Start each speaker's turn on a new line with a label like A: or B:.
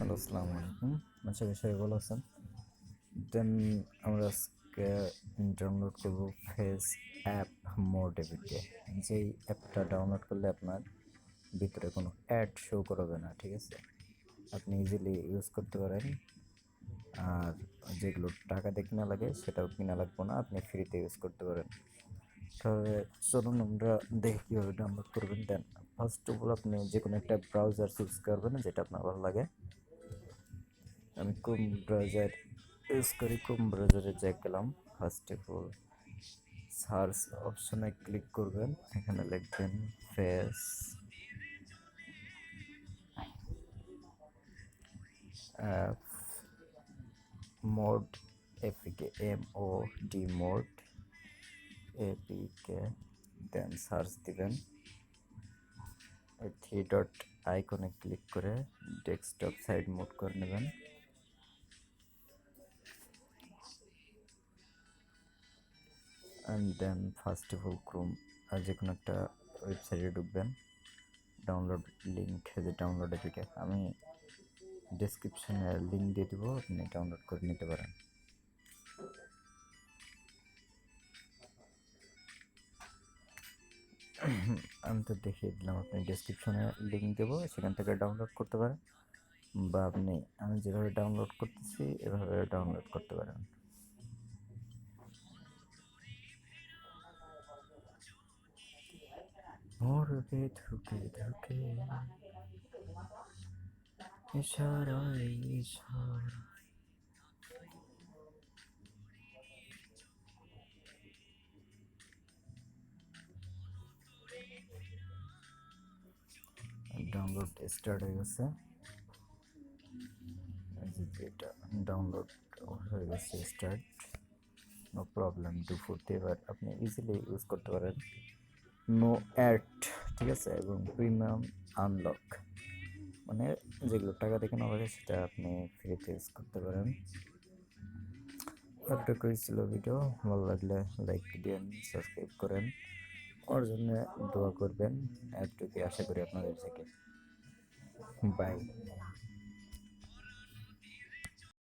A: Hello, আসসালামু আলাইকুম। আচ্ছা, বিষয় ভালো আছেন? দেন আমরা আজকে ডাউনলোড করব ফেস অ্যাপ মোড এপিকে। যেই অ্যাপটা ডাউনলোড করলে আপনার ভিতরে কোনো অ্যাড শো করবে না, ঠিক আছে? আপনি ইজিলি ইউজ করতে পারেন। আর যেগুলো টাকা দিয়ে কিনা লাগে সেটাও কিনা লাগবে না, আপনি ফ্রিতে ইউজ করতে পারেন। তবে চলুন আমরা দেখি কীভাবে ডাউনলোড করবেন। দেন ফার্স্ট অফ অল আপনি যে কোনো একটা ব্রাউজার চুজ করবেন যেটা আপনার ভালো লাগে। আমি ক্রোম ব্রাউজার ইউজ করি। ক্রোম ব্রাউজারে যাই গেলাম, ফার্স্ট অফ অল সার্চ অপশনে ক্লিক করবেন। এখানে লিখবেন FaceApp mod APK, MOD mod APK. Then search দিবেন, থ্রি ডট আইকনে ক্লিক করে ডেস্কটপ সাইড মোড করে নেবেন। And then first of all Chrome যে কোনো একটা ওয়েবসাইটে ঢুকবেন। ডাউনলোড লিঙ্ক, যে ডাউনলোড এপিকে আমি ডেসক্রিপশনে লিঙ্ক দিয়ে দেবো, আপনি ডাউনলোড করে নিতে পারেন। আমি তো দেখিয়ে দিলাম, আপনি ডেসক্রিপশনে লিঙ্ক দেবো, সেখান থেকে ডাউনলোড করতে পারেন, বা আমি যেভাবে ডাউনলোড করতেছি এভাবে ডাউনলোড করতে পারেন। মরবে ধুকে ধুকে ইশারায় ইশারা। ডাউনলোড স্টার্ট হয়ে গেছে। যেটা ডাউনলোড হয়ে গেছে স্টার্ট, নো প্রবলেম। 240 এবার আপনি ইজিলি ইউজ করতে পারেন, নো অ্যাড, ঠিক আছে? এবং প্রিমিয়াম আনলক, মানে যেগুলো টাকা দিয়ে কেনা লাগে সেটা আপনি ফ্রিতে ইউজ করতে পারেন। একটা ছিল ভিডিও, ভালো লাগলে লাইক দিন, সাবস্ক্রাইব করেন, ওর জন্য দোয়া করবেন। এতটুকু আশা করি আপনাদের থেকে। বাই।